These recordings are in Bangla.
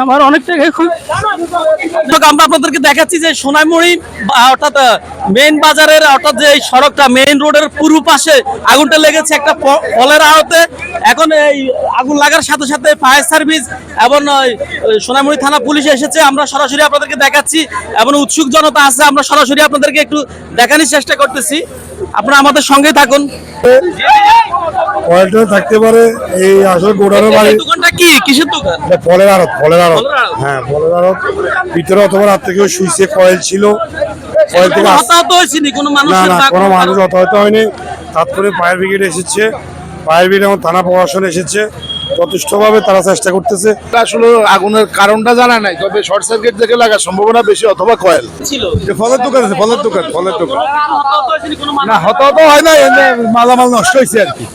আমার অনেক টাকা আমরা আপনাদেরকে দেখাচ্ছি যে সোনাইমুড়ি অর্থাৎ মেইন বাজারের অর্থাৎ যে সড়কটা মেইন রোডের পূর্ব পাশে আগুনটা লেগেছে একটা ফলের আড়তে। এখন এই আগুন লাগার সাথে সাথে ফায়ার সার্ভিস এবং সোনাইমুড়ি থানা পুলিশ এসেছে। আমরা সরাসরি আপনাদেরকে দেখাচ্ছি এবং উৎসুক জনতা আছে, আমরা সরাসরি আপনাদেরকে একটু দেখানোর চেষ্টা করতেছি। আপনারা আমাদের সঙ্গেই থাকুন। কয়েলটা থাকতে পারে এই আসলে গোডাউনের বাড়ি। দোকানটা কি কিসের দোকান? ফলের আড়ত, ফলের আড়ত। হ্যাঁ, ফলের আড়ত। ভিতরে অথবা রাত থেকে শুইছে, কয়েল ছিল। কয়েল থেকে হতাহত হয়েছে নি কোনো মানুষ? না না, কোনো মানুষ হতাহত হয়নি। তারপরে ফায়ার ব্রিগেড এসেছে, ফায়ার ব্রিগেড এবং থানা প্রশাসন এসেছে। যথেষ্টভাবে তারা চেষ্টা করতেছে। আসলে আগুনের কারণটা জানা নাই, তবে শর্ট সার্কিট থেকে লাগার সম্ভাবনা বেশি অথবা কয়েল ছিল। ফলের দোকান আছে, ফলের দোকান, ফলের দোকান। হতাহত হয়েছে নি কোনো মানুষ? না, হতাহত হয় না, এমনি মালামাল নষ্ট হয়েছে আর কি।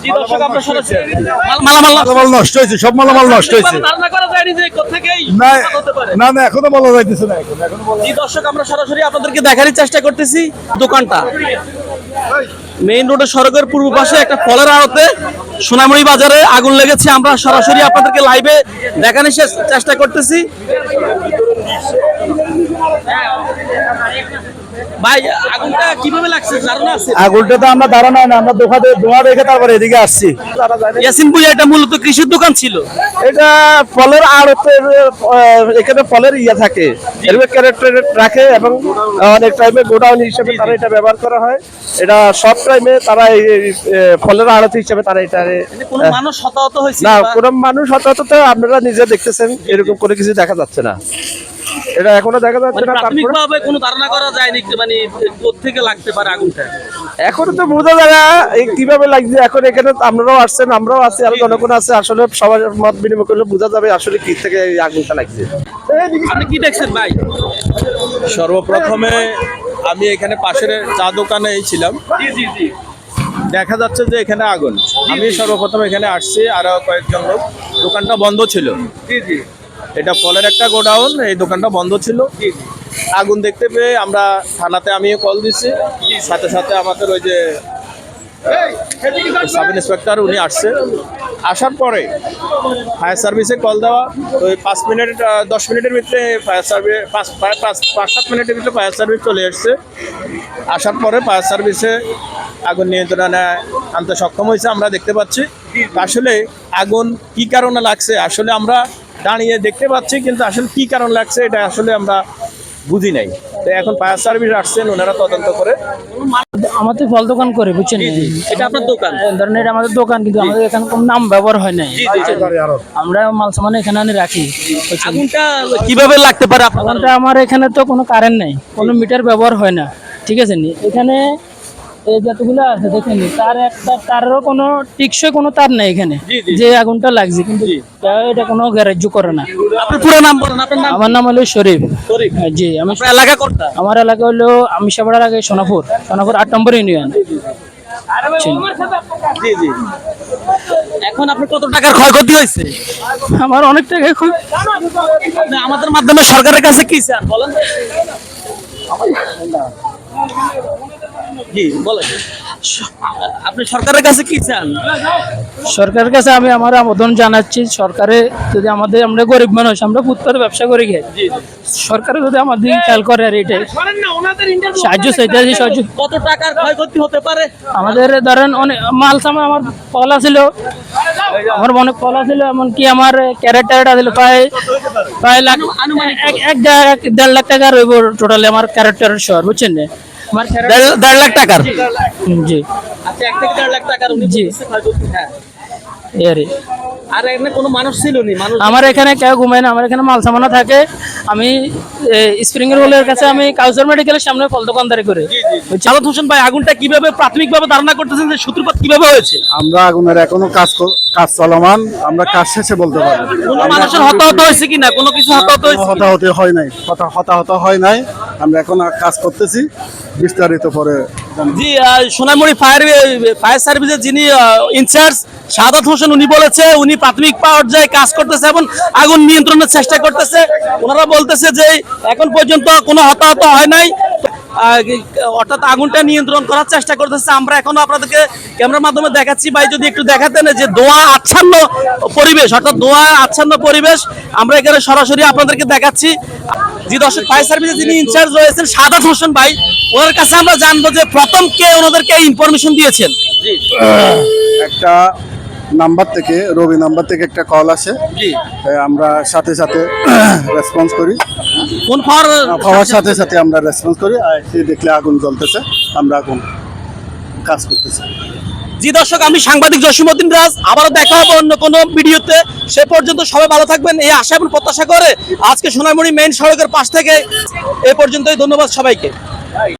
জি দর্শক, আমরা সরাসরি মালামাল নষ্ট হয়েছে, সব মালামাল নষ্ট হয়েছে। ধারণা করা যায়নি যে কোত্থেকেই না হতে পারে। না না, এখনো বলা যাইতেছে না, এখনো বলা। জি দর্শক, আমরা সরাসরি আপনাদেরকে দেখানোর চেষ্টা করতেছি। দোকানটা মেইন রোডের সড়কের পূর্ব পাশে একটা ফলের আড়তে সোনামুড়ি বাজারে আগুন লেগেছে। আমরা সরাসরি আপনাদেরকে লাইভে দেখানোর চেষ্টা করতেছি। ভাই, আগুনটা কিভাবে লাগছে ধারণা আছে? আগুনটা তো আমরা ধারণা না, আমরা দোকানে ধোঁয়া রেখে তারপরে এদিকে আসছি। ইয়াসিন ভাই, এটা মূলত কৃষির দোকান ছিল। এটা ফলের আড়তের, এখানে ফলের ইয়া থাকে, এরকম ক্যারেক্টার রাখে এবং অনেক টাইমে গোডাউন হিসেবে তারা এটা ব্যবহার করা হয়। এটা সব টাইমে তারা এই ফলের আড়ত হিসেবে তারা এটা। কোনো মানুষ হতাহত হয়েছে না, কোনো মানুষ হতাহত তো আপনারা নিজে দেখতেছেন, এরকম করে কিছু দেখা যাচ্ছে না। এটা এখনো দেখা যাচ্ছে না। প্রাথমিকভাবে কোনো ধারণা করা যায়নি মানে কোত্থেকে লাগতে পারে আগুনটা? এখনো তো বোঝা যায় না কিভাবে লাগছে। এখন এখানে আপনারাও আসছেন, আমরাও আছি, আর জনগণ আছে। আসলে সবার মত বিনিময় করলে বোঝা যাবে আসলে কি থেকে এই আগুনটা লাগছে। আপনি কি দেখছেন ভাই? সর্বপ্রথমে আমি এখানে পাশের চা দোকানে ছিলাম, দেখা যাচ্ছে যে এখানে আগুন। আমি সর্বপ্রথম এখানে আসছি, আরো কয়েকজন লোক। দোকানটা বন্ধ ছিল। এটা ফলের একটা গোডাউন, এই দোকানটা বন্ধ ছিল। আগুন দেখতে পেয়ে আমরা থানাতে আমিও কল দিছি, সাথে সাথে আমাদের ওই যে সাব ইন্সপেক্টর উনি আসছে। আসার পরে ফায়ার সার্ভিসে কল দেওয়া, তো 5 মিনিট 10 মিনিটের ভিতরে ফায়ার সার্ভিস 5-7 মিনিটের ভিতরে ফায়ার সার্ভিস চলে এসছে। আসার পরে ফায়ার সার্ভিসে আগুন নিয়ন্ত্রণে আনতে সক্ষম হয়েছে। আমরা দেখতে পাচ্ছি আসলে আগুন কি কারণে লাগছে, আসলে আমরা দাঁড়িয়ে দেখতে পাচ্ছি, কিন্তু আসলে কি কারণ লাগছে এটা আসলে আমরা বুঝি নাই। তো এখন ফায়ার সার্ভিস আসছেন, ওনারা তদন্ত করে। আমাদের ফল দোকান করে, বুঝছেন? এটা আপনার দোকান? ধরেন এটা আমাদের দোকান, কিন্তু আমাদের এখানে কোনো নাম ব্যবহার হয় না। আমরা মাল সামান এখানে আনি রাখি। আগুনটা কিভাবে লাগতে পারে? আগুনটা আমার এখানে তো কোনো কারেন্ট নেই, কোনো মিটার ব্যবহার হয় না, ঠিক আছে নি? এখানে এই যতগুলো আছে দেখেন, তার একটা তারও কোনো টিকসই কোনো তার নেই এখানে, যে আগুনটা লাগছে, কিন্তু এটা কোনো গ্যারেজ করে না। আপনার পুরো নাম বলেন। আপনার নাম? আমার নাম হলো শরীফ। জি, আমি এলাকা করতাম। আমার এলাকা হলো আমিষাপাড়ার আগে সোনাপুর 8 নম্বর ইউনিয়ন। জি জি। এখন আপনার কত টাকার ক্ষয়ক্ষতি হয়েছে? আমার অনেক টাকা। আমাদের মাধ্যমে সরকারের কাছে কি চান বলেন? জি বলেন, আপনি সরকারের কাছে কি চান? সরকারের কাছে আমি আমার আবেদন জানাচ্ছি, সরকারে যদি আমাদের, আমরা গরিব মানুষ, আমরা ফুটপাতে ব্যবসা করে খাই, সরকারে যদি আমাদের খেয়াল করে, আর এটাই সাহায্য চাইতে আছি। সাহায্য কত টাকার ক্ষয়ক্ষতি হতে পারে? আমাদের ধরেন অনেক মাল সামান, আমার কলা ছিল, আমার অনেক কলা ছিল, এমনকি আমার ক্যারেক্টারটা ছিল প্রায় লাখ 1.5 লাখ টাকার হইব টোটালি আমার ক্যারেক্টারের শহর, বুঝছেন? আমার 1.5 লাখ টাকার। জি, আচ্ছা, 1 থেকে 1.5 লাখ টাকার। জি, হ্যাঁ। আর এখানে কোনো মানুষ ছিল নি? আমার এখানে কেউ ঘুমায় না, আমার এখানে মাল সামানা থাকে। আমি স্প্রিং রোলের কাছে, আমি কাউসার মেডিকেলের সামনে ফল দোকানদারি করে। সাদাত হোসেন ভাই, আগুনটা কিভাবে প্রাথমিকভাবে ধারণা করতেছেন যে সূত্রপাত কিভাবে হয়েছে? আমরা আগুনের এখনো কাজ চলমান, আমরা কাজ শেষে বলতে পারি। কোনো মানুষের হতাহত হয়েছে কিনা? কোনো কিছু হতাহত হয়েছে? হতাহত হয় নাই। আমরা এখন কাজ করতেছি, বিস্তারিত পরে। জি, সোনাইমুড়ি ফায়ার সার্ভিসের যিনি ইনচার্জ সাদাত হোসেন, উনি বলেছে উনি প্রাথমিক পর্যায়ে কাজ করতেছে এবং আগুন নিয়ন্ত্রণের চেষ্টা করতেছে। ওনারা বলতেছে যে এখন পর্যন্ত কোনো হতাহত হয় নাই। অর্থাৎ আগুনটা নিয়ন্ত্রণ করার চেষ্টা করতেছে। আমরা এখনো আপনাদেরকে ক্যামেরার মাধ্যমে দেখাচ্ছি। ভাই যদি একটু দেখাতেন যে ধোঁয়া আচ্ছন্ন পরিবেশ, অর্থাৎ ধোঁয়া আচ্ছন্ন পরিবেশ আমরা এখানে সরাসরি আপনাদেরকে দেখাচ্ছি। জি দর্শক, ফায়ার সার্ভিসে যিনি ইনচার্জ রয়েছেন সাদাত হোসেন ভাই, ওনার কাছে আমরা জানবো যে প্রথম কে ওনাদেরকে ইনফরমেশন দিয়েছেন। একটা নাম্বার থেকে, রবি নাম্বার থেকে একটা কল আসে। জি, আমরা সাথে সাথে রেসপন্স করি, ফোন পাওয়ার সাথে সাথে আমরা রেসপন্স করি। আর সে দেখলে আগুন জ্বলতেছে, আমরা আগুন কাজ করতেছি। জি দর্শক, আমি সাংবাদিক জসিমউদ্দিন রাজ, আবারও দেখা হবে অন্য কোনো ভিডিওতে। সে পর্যন্ত সবাই ভালো থাকবেন এই আশা এবং প্রত্যাশা করে আজকে সোনামুড়ি মেইন সড়কের পাশ থেকে এ পর্যন্তই। ধন্যবাদ সবাইকে।